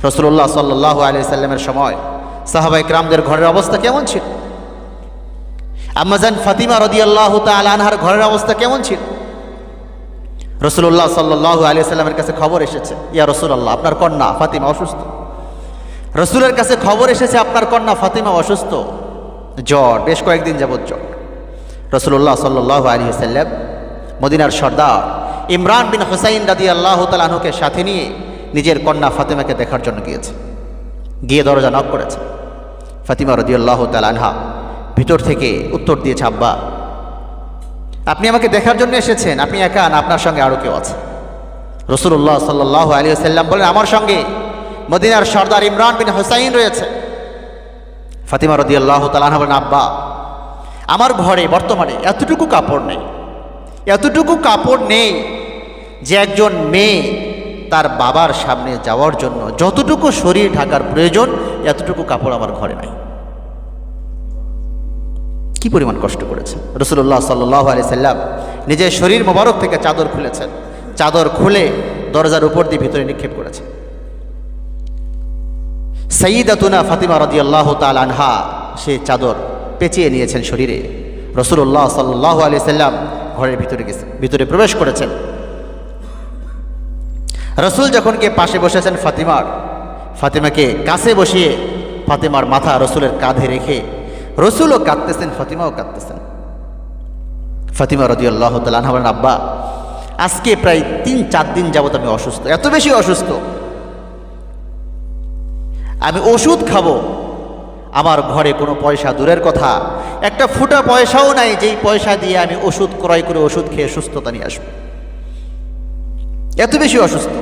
রাসূলুল্লাহ সাল্লাল্লাহু আলাইহি সাল্লামের সময় সাহাবায়ে কিরামদের ঘরের অবস্থা কেমন ছিল? আম্মা জান ফাতিমা রাদিয়াল্লাহু তাআলা আনহার ঘরের অবস্থা কেমন ছিল? রাসূলুল্লাহ সাল্লাল্লাহু আলাইহি সাল্লামের কাছে খবর এসেছে, ইয়া রাসূলুল্লাহ, আপনার কন্যা ফাতিমা অসুস্থ। রাসূলের কাছে খবর এসেছে আপনার কন্যা ফাতিমা অসুস্থ, জ্বর, বেশ কয়েকদিন যাবত জ্বর। রাসূলুল্লাহ সাল্লাল্লাহু আলাইহি সাল্লাম মদিনার সর্দার ইমরান বিন হুসাইন রাদিয়াল্লাহু তাআলা আনহুকে সাথে নিয়ে নিজের কন্যা ফাতিমাকে দেখার জন্য গিয়েছে। গিয়ে দরজা নক করেছে। ফাতিমা রাদিয়াল্লাহু তাআলা আনহা ভিতর থেকে উত্তর দিয়েছে, আব্বা, আপনি আমাকে দেখার জন্য এসেছেন, আপনি একা না, আপনার সঙ্গে আরও কেউ আছে? রাসূলুল্লাহ সাল্লাল্লাহু আলাইহি সাল্লাম বলেন, আমার সঙ্গে মদিনার সর্দার ইমরান বিন হুসাইন রয়েছে। ফাতিমা রাদিয়াল্লাহু তাআলা আনহা বলেন, আব্বা, আমার ঘরে বর্তমানে এতটুকু কাপড় নেই যে একজন মেয়ে তার বাবার সামনে যাওয়ার জন্য যতটুকু শরীর ঢাকার প্রয়োজন এতটুকু কাপড় আমার ঘরে নাই। কি পরিমাণ কষ্ট করেছে রাসূলুল্লাহ সাল্লাল্লাহু আলাইহি সাল্লাম। নিজের শরীর মোবারক থেকে চাদর খুলেছেন, চাদর খুলে দরজার উপর দিয়ে ভিতরে নিক্ষেপ করেছেন। সাইয়্যিদাতুনা ফাতিমা রাদিয়াল্লাহু তাআলা আনহা সে চাদর পেঁচিয়ে নিয়েছেন শরীরে। রাসূলুল্লাহ সাল্লাল্লাহু আলাইহি সাল্লাম ঘরের ভিতরে প্রবেশ করেছেন। রাসূল যখন কে পাশে বসেছেন ফাতিমাকে কাছে বসিয়ে ফাতিমার মাথা রাসূলের কাঁধে রেখে রাসূলও কাঁদতেছেন, ফাতিমাও কাঁদতেছেন। ফাতিমা রাদিয়াল্লাহু তাআলা আনহা বলেন, আব্বা, আজকে প্রায় 3-4 দিন যাবত আমি অসুস্থ, এত বেশি অসুস্থ, আমি ওষুধ খাবো, আমার ঘরে কোনো পয়সা দূরের কথা, একটা ফুটা পয়সাও নাই যেই পয়সা দিয়ে আমি ওষুধ ক্রয় করে ওষুধ খেয়ে সুস্থতা নিয়ে আসবো, এত বেশি অসুস্থ।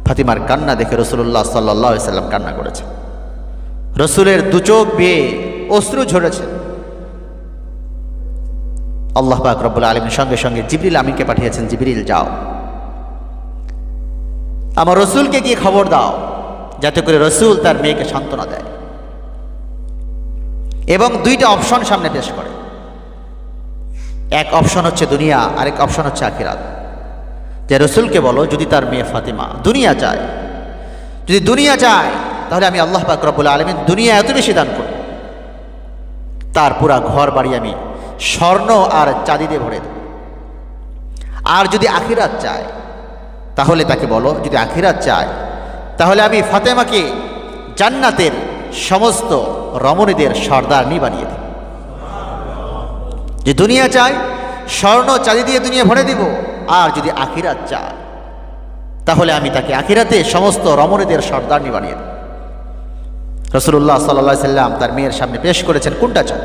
ফাতিমার কান্না দেখে রাসূলুল্লাহ সাল্লাল্লাহু আলাইহি সাল্লাম কান্না করেছে। রাসূলের দু চোখ বেয়ে অশ্রু ঝরেছে। আল্লাহ পাক রব্বুল আলামিন সঙ্গে সঙ্গে জিবরিল আমিনকে পাঠিয়েছেন, জিবরিল যাও আমার রাসূলকে গিয়ে খবর দাও যাতে করে রাসূল তার মেয়েকে সান্ত্বনা দেয় এবং 2টা অপশন সামনে পেশ করে। এক অপশন হচ্ছে দুনিয়া, আরেক অপশন হচ্ছে আখিরাত। যে রাসূলকে বলো যদি তার মেয়ে ফাতিমা দুনিয়া চায়, যদি দুনিয়া চায় তাহলে আমি আল্লাহ পাক রব্বুল আলামিন দুনিয়া এত বেশি দান করব, তার পুরা ঘর বাড়ি আমি স্বর্ণ আর চাঁদি দিয়ে ভরে দেব। আর যদি আখিরাত চায় তাহলে তাকে বলো, যদি আখিরাত চায় তাহলে আমি ফাতেমাকে জান্নাতের সমস্ত রমণীদের সর্দারনি বানিয়ে দেব। যে দুনিয়া চায় স্বর্ণ চাঁদি দিয়ে দুনিয়া ভরে দিব, আর যদি আখিরাত চায় তাহলে আমি তাকে আখিরাতে সমস্ত রমণীদের সর্দারনি বানিয়ে দেব। রাসূলুল্লাহ সাল্লাল্লাহু আলাইহি সাল্লাম তার মেয়ের সামনে পেশ করেছেন, কোনটা চাও,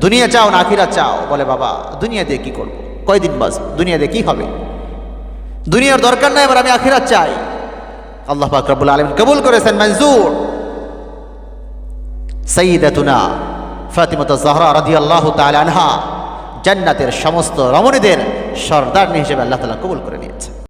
দুনিয়া চাও না আখিরাত চাও? বলে, বাবা, দুনিয়া দিয়ে কি করব, কয়দিন বাস, দুনিয়া দিয়ে কি হবে, দুনিয়ার দরকার নাই, এবার আমি আখিরাত চাই। আল্লাহ পাক রব্বুল আলামিন কবুল করেছেন মঞ্জুর। সাইয়্যিদাতুনা ফাতিমা যাহরা রাদিয়াল্লাহু তাআলা আনহা জান্নাতের সমস্ত রমণীদের সর্দারনি হিসেবে আল্লাহ তাআলা কবুল করে নিয়েছে।